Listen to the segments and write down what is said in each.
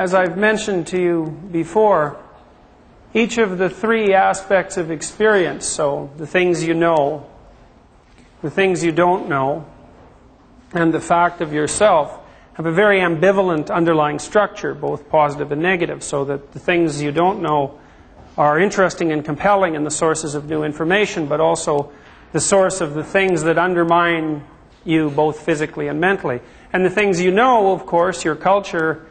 as I've mentioned to you before, each of the three aspects of experience, so the things you know, the things you don't know, and the fact of yourself, have a very ambivalent underlying structure, both positive and negative, so that the things you don't know are interesting and compelling and the sources of new information, but also the source of the things that undermine you both physically and mentally. And the things you know, of course, your culture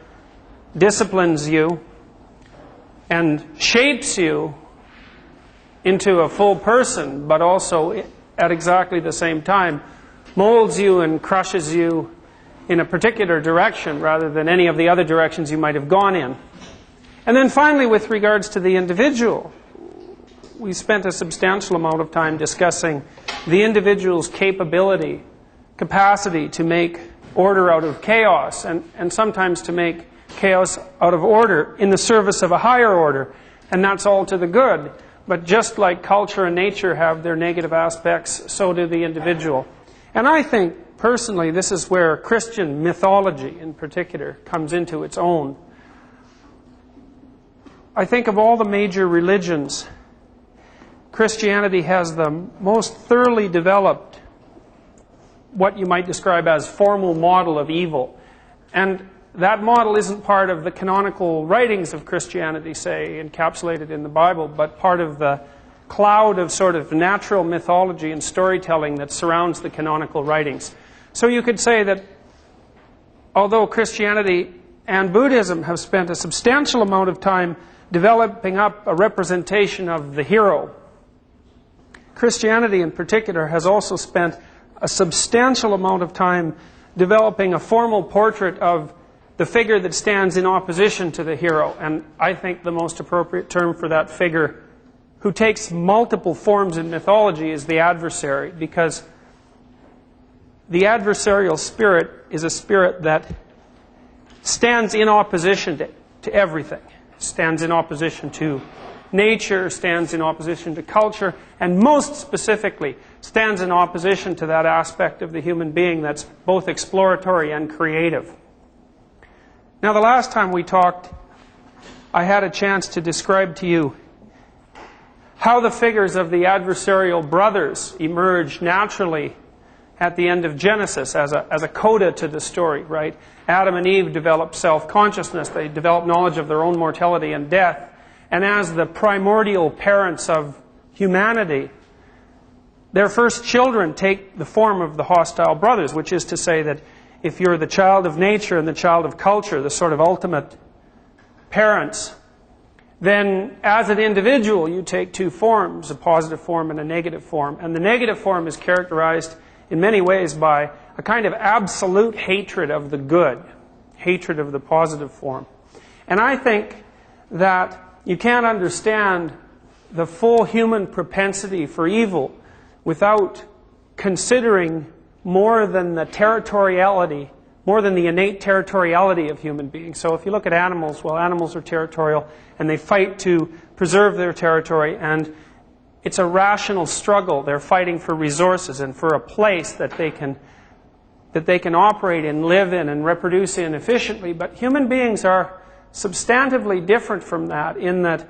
disciplines you and shapes you into a full person, but also at exactly the same time molds you and crushes you in a particular direction rather than any of the other directions you might have gone in. And then finally, with regards to the individual, we spent a substantial amount of time discussing the individual's capacity to make order out of chaos, and sometimes to make chaos out of order in the service of a higher order. And that's all to the good. But just like culture and nature have their negative aspects, so do the individual. And I think, personally, this is where Christian mythology, in particular, comes into its own. I think of all the major religions, Christianity has the most thoroughly developed, what you might describe as formal model of evil. And that model isn't part of the canonical writings of Christianity, say, encapsulated in the Bible, but part of the cloud of sort of natural mythology and storytelling that surrounds the canonical writings. So you could say that although Christianity and Buddhism have spent a substantial amount of time developing up a representation of the hero, Christianity in particular has also spent a substantial amount of time developing a formal portrait of the figure that stands in opposition to the hero. And I think the most appropriate term for that figure, who takes multiple forms in mythology, is the adversary, because the adversarial spirit is a spirit that stands in opposition to everything. Stands in opposition to nature, stands in opposition to culture, and most specifically stands in opposition to that aspect of the human being that's both exploratory and creative. Now, the last time we talked, I had a chance to describe to you how the figures of the adversarial brothers emerged naturally at the end of Genesis as a coda to the story, right? Adam and Eve developed self-consciousness. They developed knowledge of their own mortality and death. And as the primordial parents of humanity, their first children take the form of the hostile brothers, which is to say that if you're the child of nature and the child of culture, the sort of ultimate parents, then as an individual you take two forms, a positive form and a negative form. And the negative form is characterized in many ways by a kind of absolute hatred of the good, hatred of the positive form. And I think that you can't understand the full human propensity for evil without considering more than the territoriality, more than the innate territoriality of human beings. So if you look at animals, well, animals are territorial and they fight to preserve their territory, and it's a rational struggle. They're fighting for resources and for a place that they can operate in, live in, and reproduce in efficiently. But human beings are substantively different from that, in that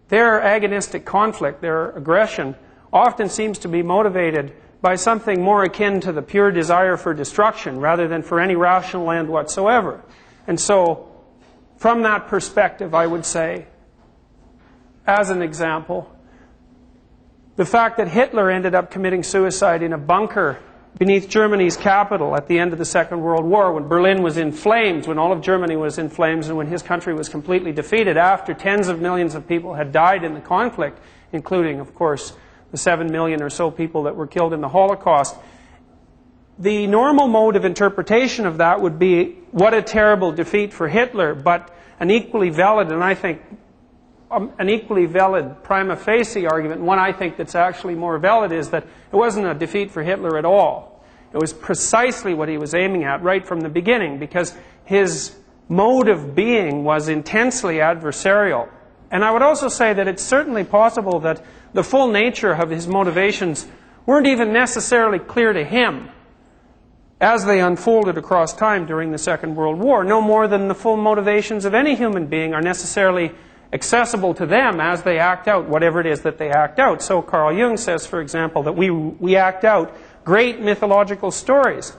their agonistic conflict, their aggression, often seems to be motivated by something more akin to the pure desire for destruction rather than for any rational end whatsoever. And so, from that perspective, I would say, as an example, the fact that Hitler ended up committing suicide in a bunker beneath Germany's capital at the end of the Second World War, when Berlin was in flames, when all of Germany was in flames, and when his country was completely defeated, after tens of millions of people had died in the conflict, including, of course, the 7 million or so people that were killed in the Holocaust. The normal mode of interpretation of that would be, what a terrible defeat for Hitler, but an equally valid, and I think an equally valid prima facie argument, and one I think that's actually more valid, is that it wasn't a defeat for Hitler at all. It was precisely what he was aiming at right from the beginning, because his mode of being was intensely adversarial. And I would also say that it's certainly possible that the full nature of his motivations weren't even necessarily clear to him. as they unfolded across time during the Second World War, no more than the full motivations of any human being are necessarily accessible to them as they act out whatever it is that they act out. So Carl Jung says, for example, that we act out great mythological stories.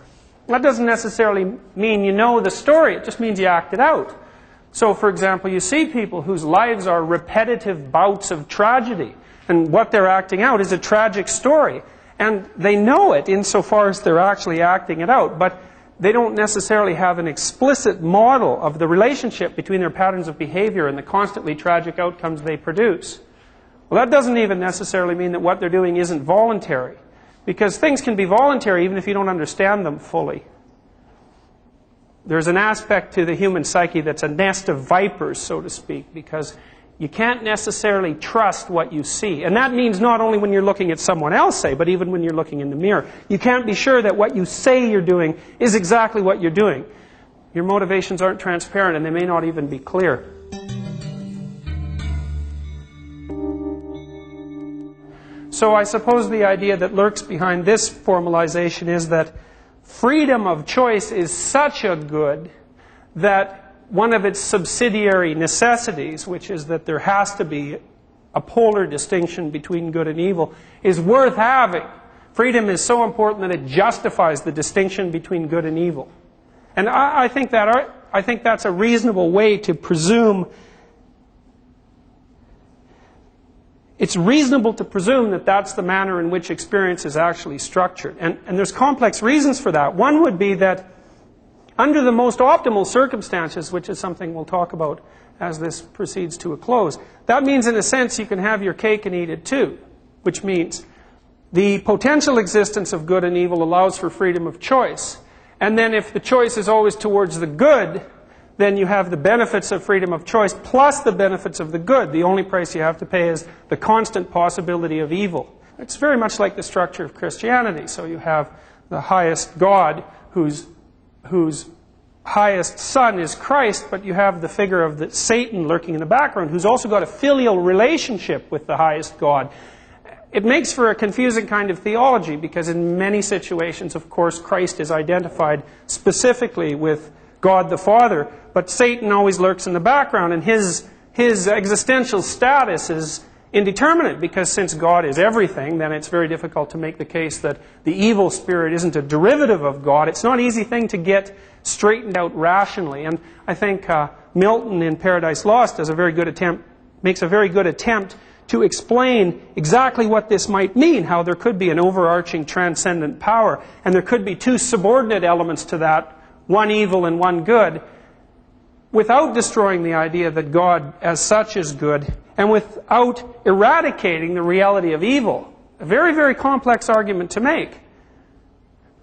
That doesn't necessarily mean you know the story, it just means you act it out. So, for example, you see people whose lives are repetitive bouts of tragedy, and what they're acting out is a tragic story. And they know it insofar as they're actually acting it out, but they don't necessarily have an explicit model of the relationship between their patterns of behavior and the constantly tragic outcomes they produce. Well, that doesn't even necessarily mean that what they're doing isn't voluntary, because things can be voluntary even if you don't understand them fully. There's an aspect to the human psyche that's a nest of vipers, so to speak, because you can't necessarily trust what you see. And that means not only when you're looking at someone else, say, but even when you're looking in the mirror. You can't be sure that what you say you're doing is exactly what you're doing. Your motivations aren't transparent and they may not even be clear. So I suppose the idea that lurks behind this formalization is that freedom of choice is such a good that one of its subsidiary necessities, which is that there has to be a polar distinction between good and evil, is worth having. Freedom is so important that it justifies the distinction between good and evil. And I think that's a reasonable way to presume. It's reasonable to presume that that's the manner in which experience is actually structured. And there's complex reasons for that. One would be that under the most optimal circumstances, which is something we'll talk about as this proceeds to a close, that means in a sense you can have your cake and eat it too, which means the potential existence of good and evil allows for freedom of choice. And then if the choice is always towards the good, then you have the benefits of freedom of choice plus the benefits of the good. The only price you have to pay is the constant possibility of evil. It's very much like the structure of Christianity. So you have the highest God whose highest son is Christ, but you have the figure of Satan lurking in the background, who's also got a filial relationship with the highest God. It makes for a confusing kind of theology, because in many situations, of course, Christ is identified specifically with God the Father, but Satan always lurks in the background, and his existential status is indeterminate, because since God is everything, then it's very difficult to make the case that the evil spirit isn't a derivative of God. It's not an easy thing to get straightened out rationally. And I think Milton in Paradise Lost makes a very good attempt to explain exactly what this might mean, how there could be an overarching transcendent power, and there could be two subordinate elements to that, one evil and one good, without destroying the idea that God as such is good, and without eradicating the reality of evil. A very, very complex argument to make.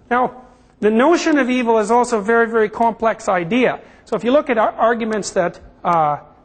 Now, the notion of evil is also a very, very complex idea. So if you look at arguments that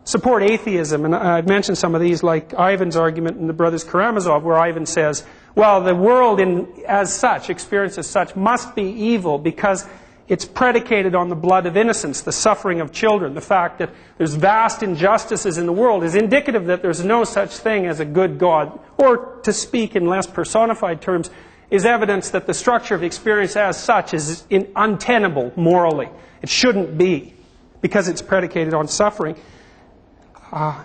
support atheism, and I've mentioned some of these, like Ivan's argument in the Brothers Karamazov, where Ivan says, well, the world as such, experience as such, must be evil because it's predicated on the blood of innocence, the suffering of children. The fact that there's vast injustices in the world is indicative that there's no such thing as a good God. Or, to speak in less personified terms, is evidence that the structure of experience as such is untenable morally. It shouldn't be, because it's predicated on suffering.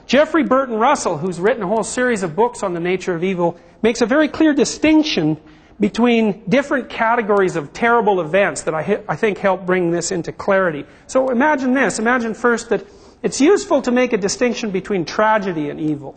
Jeffrey Burton Russell, who's written a whole series of books on the nature of evil, makes a very clear distinction between different categories of terrible events that I think help bring this into clarity. So imagine this. Imagine first that it's useful to make a distinction between tragedy and evil.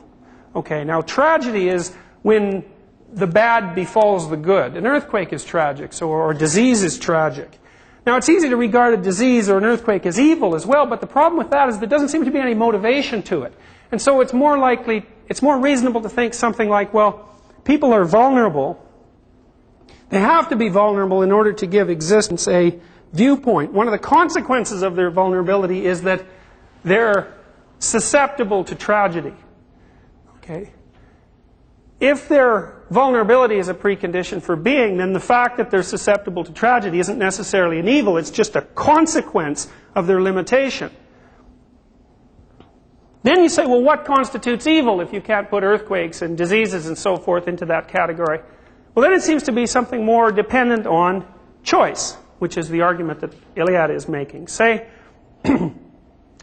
Okay, now tragedy is when the bad befalls the good. An earthquake is tragic, or disease is tragic. Now it's easy to regard a disease or an earthquake as evil as well, but the problem with that is there doesn't seem to be any motivation to it. And so it's more reasonable to think something like, well, people are vulnerable. They have to be vulnerable in order to give existence a viewpoint. One of the consequences of their vulnerability is that they're susceptible to tragedy. Okay? If their vulnerability is a precondition for being, then the fact that they're susceptible to tragedy isn't necessarily an evil, it's just a consequence of their limitation. Then you say, well, what constitutes evil if you can't put earthquakes and diseases and so forth into that category? Well, then it seems to be something more dependent on choice. which is the argument that Iliad is making. Say, the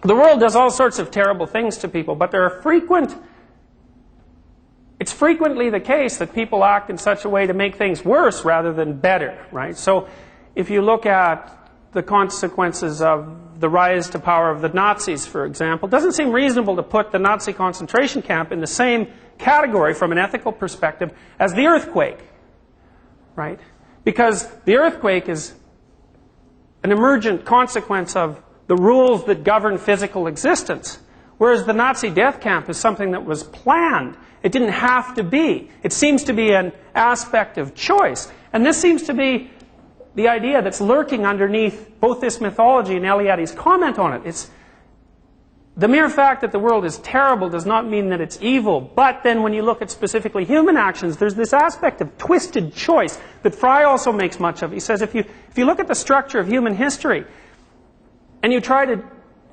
world does all sorts of terrible things to people, but it's frequently the case that people act in such a way to make things worse rather than better, right? So if you look at the consequences of the rise to power of the Nazis, for example, it doesn't seem reasonable to put the Nazi concentration camp in the same category from an ethical perspective as the earthquake, right? Because the earthquake is an emergent consequence of the rules that govern physical existence, whereas the Nazi death camp is something that was planned. It didn't have to be. It seems to be an aspect of choice. And this seems to be the idea that's lurking underneath both this mythology and Eliade's comment on it. It's the mere fact that the world is terrible does not mean that it's evil. But then when you look at specifically human actions, there's this aspect of twisted choice that Fry also makes much of. He says if you look at the structure of human history and you try to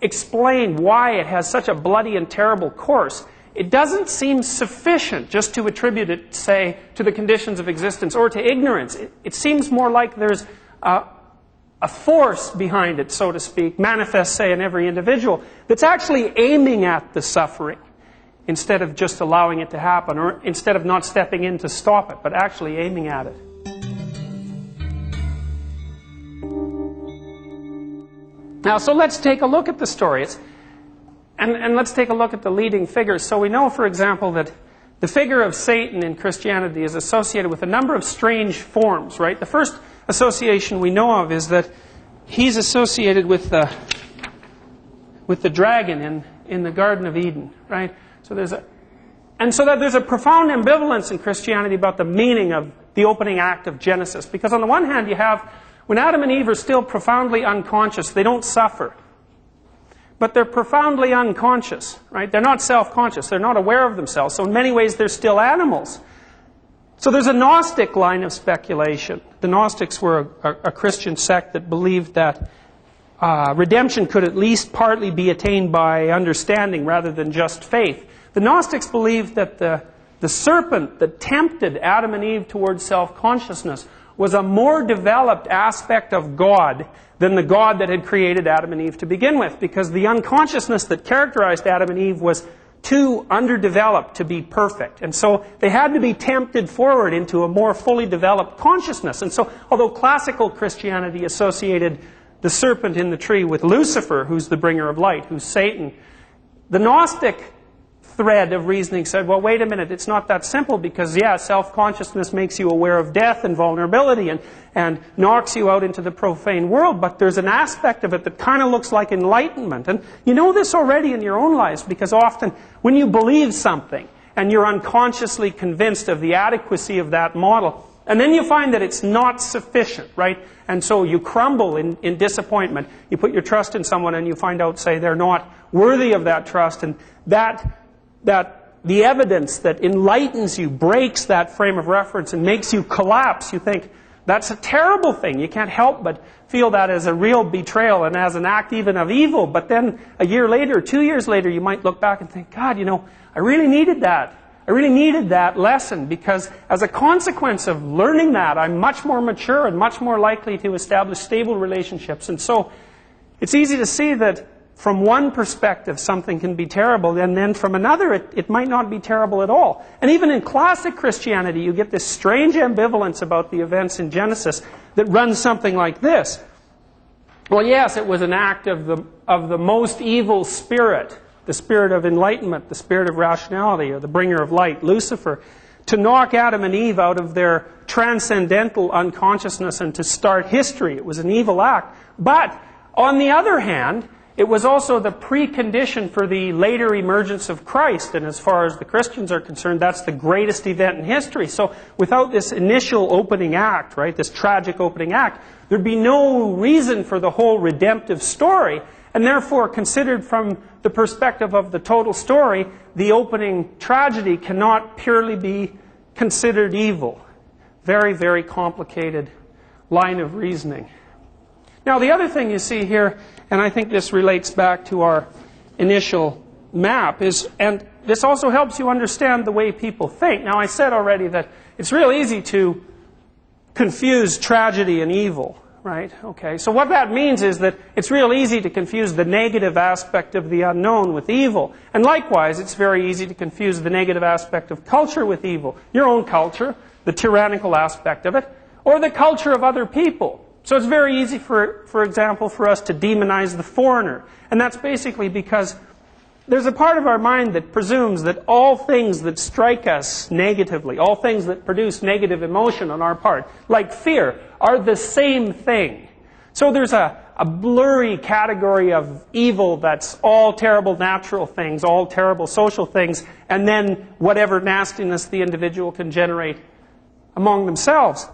explain why it has such a bloody and terrible course, it doesn't seem sufficient just to attribute it, say, to the conditions of existence or to ignorance. It seems more like there's a force behind it, so to speak, manifest, say, in every individual, that's actually aiming at the suffering instead of just allowing it to happen, or instead of not stepping in to stop it, but actually aiming at it. Now, so let's take a look at the story. And let's take a look at the leading figures. So we know, for example, that the figure of Satan in Christianity is associated with a number of strange forms, right? The first association we know of is that he's associated with the dragon in the Garden of Eden, right? So there's a profound ambivalence in Christianity about the meaning of the opening act of Genesis. Because on the one hand, you have, when Adam and Eve are still profoundly unconscious, they don't suffer. But they're profoundly unconscious, right? They're not self-conscious. They're not aware of themselves. So in many ways, they're still animals. So there's a Gnostic line of speculation. The Gnostics were a Christian sect that believed that redemption could at least partly be attained by understanding rather than just faith. The Gnostics believed that the serpent that tempted Adam and Eve towards self-consciousness was a more developed aspect of God than the God that had created Adam and Eve to begin with, because the unconsciousness that characterized Adam and Eve was too underdeveloped to be perfect. And so they had to be tempted forward into a more fully developed consciousness. And so, although classical Christianity associated the serpent in the tree with Lucifer, who's the bringer of light, who's Satan, the Gnostic thread of reasoning said, well, wait a minute, it's not that simple, because, yeah, self-consciousness makes you aware of death and vulnerability and knocks you out into the profane world, but there's an aspect of it that kind of looks like enlightenment. And you know this already in your own lives, because often when you believe something and you're unconsciously convinced of the adequacy of that model, and then you find that it's not sufficient, right? And so you crumble in disappointment. You put your trust in someone and you find out, say, they're not worthy of that trust, and that the evidence that enlightens you breaks that frame of reference and makes you collapse. You think, that's a terrible thing. You can't help but feel that as a real betrayal and as an act even of evil. But then a year later, 2 years later, you might look back and think, God, you know, I really needed that. I really needed that lesson, because as a consequence of learning that, I'm much more mature and much more likely to establish stable relationships. And so it's easy to see that from one perspective, something can be terrible, and then from another, it might not be terrible at all. And even in classic Christianity, you get this strange ambivalence about the events in Genesis that runs something like this. Well, yes, it was an act of the most evil spirit, the spirit of enlightenment, the spirit of rationality, or the bringer of light, Lucifer, to knock Adam and Eve out of their transcendental unconsciousness and to start history. It was an evil act. But, on the other hand, it was also the precondition for the later emergence of Christ. And as far as the Christians are concerned, that's the greatest event in history. So without this initial opening act, right, this tragic opening act, there'd be no reason for the whole redemptive story. And therefore, considered from the perspective of the total story, the opening tragedy cannot purely be considered evil. Very, very complicated line of reasoning. Now, the other thing you see here, and I think this relates back to our initial map, is, and this also helps you understand the way people think. Now, I said already that it's real easy to confuse tragedy and evil, right? Okay, so what that means is that it's real easy to confuse the negative aspect of the unknown with evil. And likewise, it's very easy to confuse the negative aspect of culture with evil. Your own culture, the tyrannical aspect of it, or the culture of other people. So it's very easy, for example, for us to demonize the foreigner. And that's basically because there's a part of our mind that presumes that all things that strike us negatively, all things that produce negative emotion on our part, like fear, are the same thing. So there's a blurry category of evil that's all terrible natural things, all terrible social things, and then whatever nastiness the individual can generate among themselves.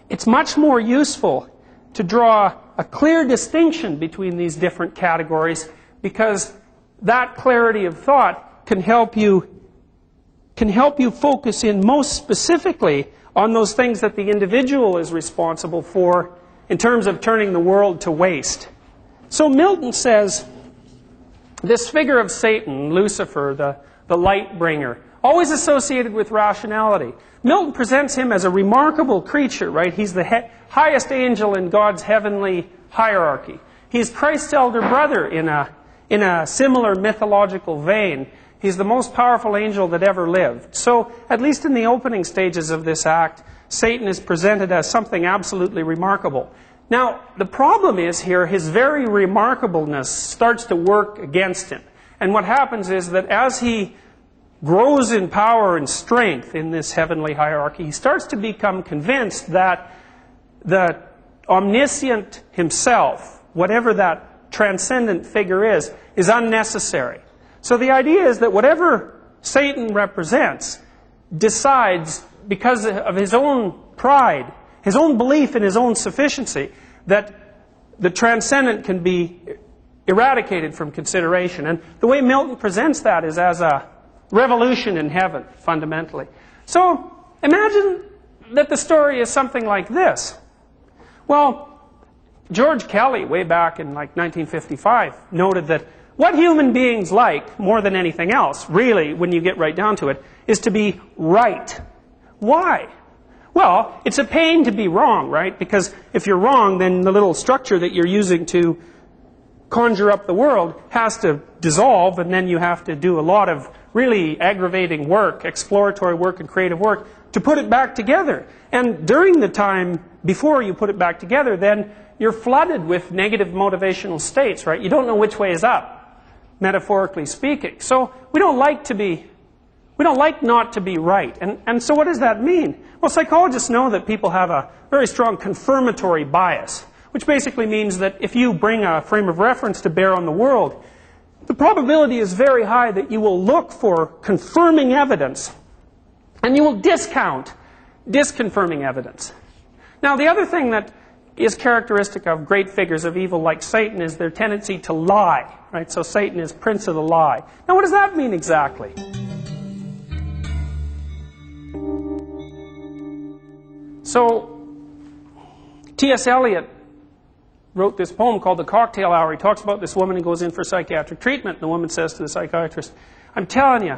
It's much more useful to draw a clear distinction between these different categories, because that clarity of thought can help you focus in most specifically on those things that the individual is responsible for in terms of turning the world to waste. So Milton says, this figure of Satan, Lucifer, the light bringer, always associated with rationality. Milton presents him as a remarkable creature, right? He's the highest angel in God's heavenly hierarchy. He's Christ's elder brother in a similar mythological vein. He's the most powerful angel that ever lived. So, at least in the opening stages of this act, Satan is presented as something absolutely remarkable. Now, the problem is here, his very remarkableness starts to work against him. And what happens is that as he grows in power and strength in this heavenly hierarchy, he starts to become convinced that the omniscient himself, whatever that transcendent figure is unnecessary. So the idea is that whatever Satan represents decides, because of his own pride, his own belief in his own sufficiency, that the transcendent can be eradicated from consideration. And the way Milton presents that is as a revolution in heaven, fundamentally. So imagine that the story is something like this. Well, George Kelly, way back in like 1955, noted that what human beings like, more than anything else, really, when you get right down to it, is to be right. Why? Well, it's a pain to be wrong, right? Because if you're wrong, then the little structure that you're using to conjure up the world has to dissolve, and then you have to do a lot of really aggravating work, exploratory work and creative work, to put it back together. And during the time before you put it back together, then you're flooded with negative motivational states, right? You don't know which way is up, metaphorically speaking. So we don't like not to be right. And so what does that mean? Well, psychologists know that people have a very strong confirmatory bias, which basically means that if you bring a frame of reference to bear on the world, the probability is very high that you will look for confirming evidence, and you will discount disconfirming evidence. Now, the other thing that is characteristic of great figures of evil like Satan is their tendency to lie, right? So Satan is prince of the lie. Now, what does that mean exactly? So, T.S. Eliot wrote this poem called The Cocktail Hour. He talks about this woman who goes in for psychiatric treatment, and the woman says to the psychiatrist, I'm telling you,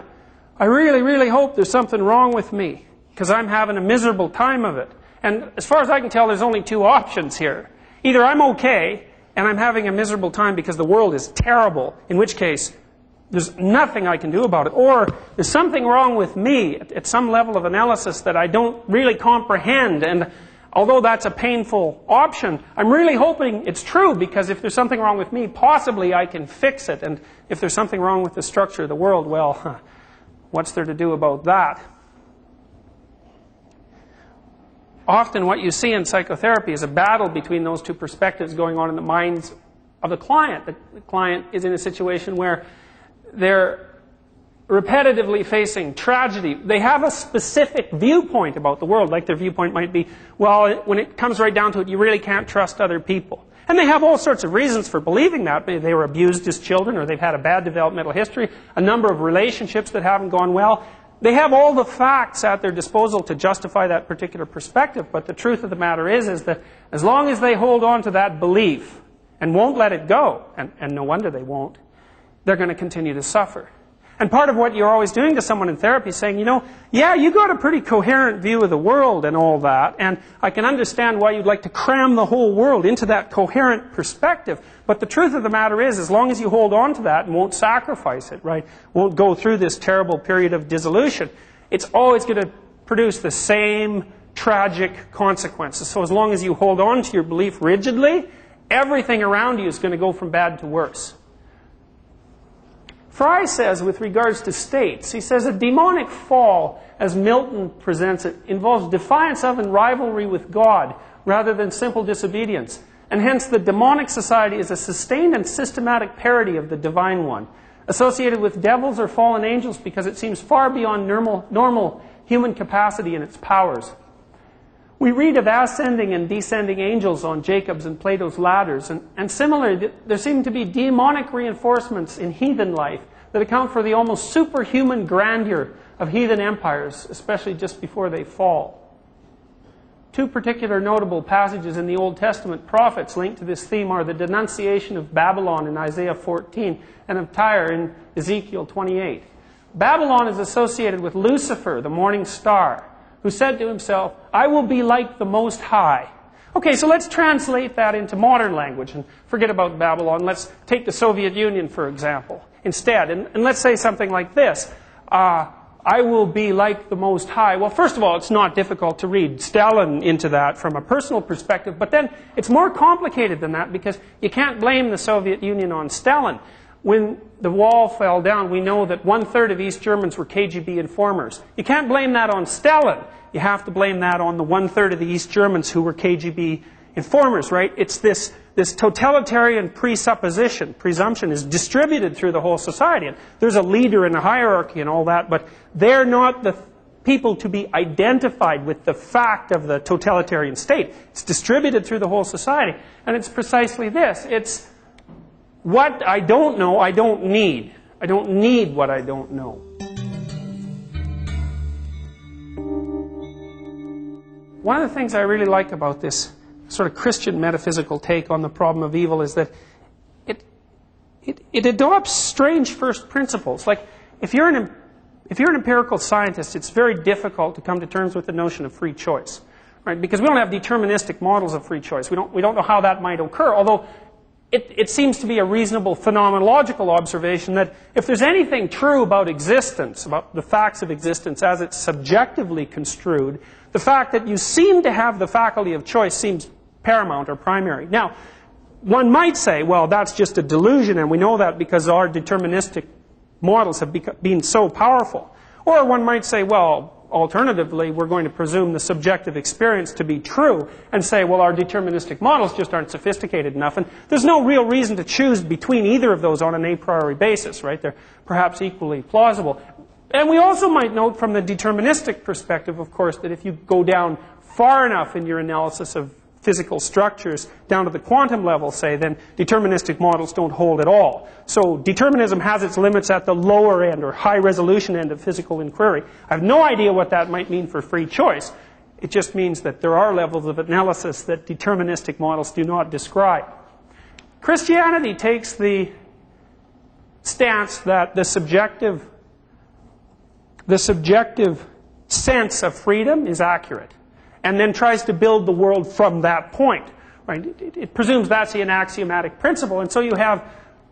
I really, really hope there's something wrong with me, because I'm having a miserable time of it. And as far as I can tell, there's only two options here. Either I'm okay, and I'm having a miserable time because the world is terrible, in which case there's nothing I can do about it. Or there's something wrong with me at some level of analysis that I don't really comprehend. And although that's a painful option, I'm really hoping it's true, because if there's something wrong with me, possibly I can fix it. And if there's something wrong with the structure of the world, well, what's there to do about that? Often what you see in psychotherapy is a battle between those two perspectives going on in the minds of the client. The client is in a situation where they're repetitively facing tragedy. They have a specific viewpoint about the world, like their viewpoint might be, well, when it comes right down to it, you really can't trust other people. And they have all sorts of reasons for believing that. Maybe they were abused as children, or they've had a bad developmental history, a number of relationships that haven't gone well. They have all the facts at their disposal to justify that particular perspective, but the truth of the matter is that as long as they hold on to that belief and won't let it go, and no wonder they won't, they're going to continue to suffer. And part of what you're always doing to someone in therapy is saying, you know, yeah, you got a pretty coherent view of the world and all that, and I can understand why you'd like to cram the whole world into that coherent perspective. But the truth of the matter is, as long as you hold on to that and won't sacrifice it, right, won't go through this terrible period of dissolution, it's always going to produce the same tragic consequences. So as long as you hold on to your belief rigidly, everything around you is going to go from bad to worse. Fry says, with regards to states, he says a demonic fall, as Milton presents it, involves defiance of and rivalry with God rather than simple disobedience. And hence the demonic society is a sustained and systematic parody of the divine one, associated with devils or fallen angels because it seems far beyond normal human capacity and its powers. We read of ascending and descending angels on Jacob's and Plato's ladders, and similarly, there seem to be demonic reinforcements in heathen life that account for the almost superhuman grandeur of heathen empires, especially just before they fall. Two particular notable passages in the Old Testament prophets linked to this theme are the denunciation of Babylon in Isaiah 14 and of Tyre in Ezekiel 28. Babylon is associated with Lucifer, the morning star, who said to himself, I will be like the Most High. Okay, so let's translate that into modern language and forget about Babylon. Let's take the Soviet Union, for example, instead. And let's say something like this. I will be like the Most High. Well, first of all, it's not difficult to read Stalin into that from a personal perspective, but then it's more complicated than that because you can't blame the Soviet Union on Stalin. When the wall fell down, we know that 1/3 of East Germans were KGB informers. You can't blame that on Stalin. You have to blame that on the 1/3 of the East Germans who were KGB informers, right? It's this totalitarian presumption is distributed through the whole society. And there's a leader and a hierarchy and all that, but they're not the people to be identified with the fact of the totalitarian state. It's distributed through the whole society. And it's precisely this. It's what I don't know, I don't need. I don't need what I don't know. One of the things I really like about this sort of Christian metaphysical take on the problem of evil is that it adopts strange first principles. Like, if you're an empirical scientist, it's very difficult to come to terms with the notion of free choice, right? Because we don't have deterministic models of free choice. We don't know how that might occur, although it seems to be a reasonable phenomenological observation that if there's anything true about existence, about the facts of existence as it's subjectively construed, the fact that you seem to have the faculty of choice seems paramount or primary. Now, one might say, well, that's just a delusion, and we know that because our deterministic models have been so powerful. Or one might say, well, alternatively, we're going to presume the subjective experience to be true and say, well, our deterministic models just aren't sophisticated enough. And there's no real reason to choose between either of those on an a priori basis, right? They're perhaps equally plausible. And we also might note from the deterministic perspective, of course, that if you go down far enough in your analysis of physical structures, down to the quantum level, say, then deterministic models don't hold at all. So determinism has its limits at the lower end or high resolution end of physical inquiry. I have no idea what that might mean for free choice. It just means that there are levels of analysis that deterministic models do not describe. Christianity takes the stance that the subjective sense of freedom is accurate, and then tries to build the world from that point. Right? It presumes that's an axiomatic principle, and so you have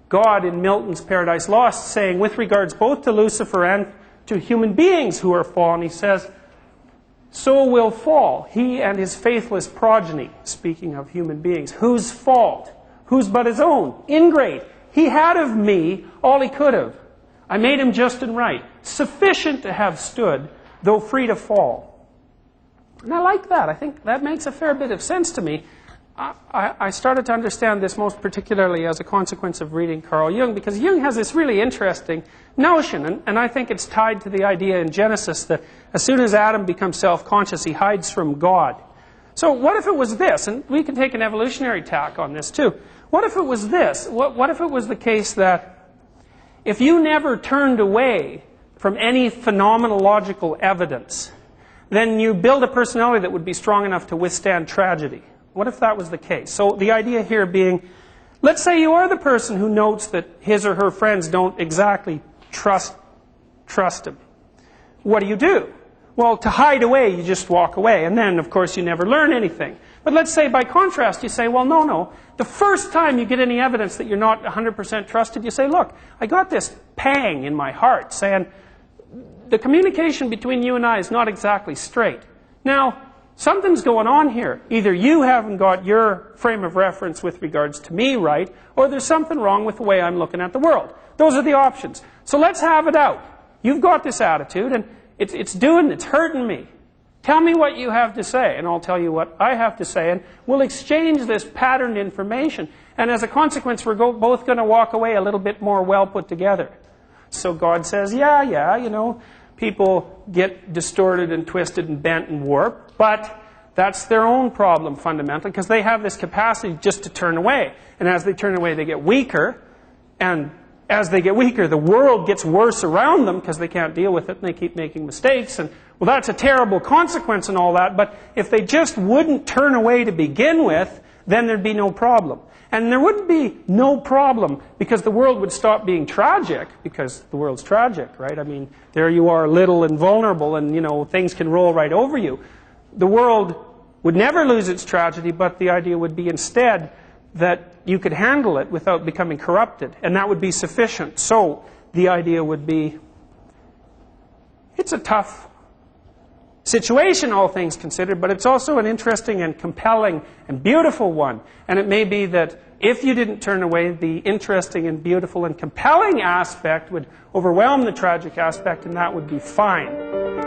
God in Milton's Paradise Lost saying, with regards both to Lucifer and to human beings who are fallen, he says, so will fall he and his faithless progeny, speaking of human beings. Whose fault? Whose but his own? Ingrate. He had of me all he could have. I made him just and right, sufficient to have stood, though free to fall. And I like that. I think that makes a fair bit of sense to me. I started to understand this most particularly as a consequence of reading Carl Jung, because Jung has this really interesting notion, and I think it's tied to the idea in Genesis that as soon as Adam becomes self-conscious, he hides from God. So what if it was this? And we can take an evolutionary tack on this too. What if it was this? What if it was the case that if you never turned away from any phenomenological evidence, then you build a personality that would be strong enough to withstand tragedy? What if that was the case? So the idea here being, let's say you are the person who notes that his or her friends don't exactly trust trust him. What do? Well, to hide away, you just walk away. And then, of course, you never learn anything. But let's say, by contrast, you say, well, no. The first time you get any evidence that you're not 100% trusted, you say, look, I got this pang in my heart saying, the communication between you and I is not exactly straight. Now, something's going on here. Either you haven't got your frame of reference with regards to me right, or there's something wrong with the way I'm looking at the world. Those are the options. So let's have it out. You've got this attitude, and it's hurting me. Tell me what you have to say, and I'll tell you what I have to say, and we'll exchange this patterned information. And as a consequence, we're both going to walk away a little bit more well put together. So God says, yeah, you know, people get distorted and twisted and bent and warped, but that's their own problem fundamentally, because they have this capacity just to turn away. And as they turn away, they get weaker, and as they get weaker, the world gets worse around them because they can't deal with it and they keep making mistakes. And, well, that's a terrible consequence and all that, but if they just wouldn't turn away to begin with, then there'd be no problem. And there wouldn't be no problem because the world would stop being tragic, because the world's tragic, right? I mean, there you are, little and vulnerable, and, you know, things can roll right over you. The world would never lose its tragedy, but the idea would be instead that you could handle it without becoming corrupted, and that would be sufficient. So the idea would be, it's a tough situation, all things considered, but it's also an interesting and compelling and beautiful one. And it may be that if you didn't turn away, the interesting and beautiful and compelling aspect would overwhelm the tragic aspect, and that would be fine.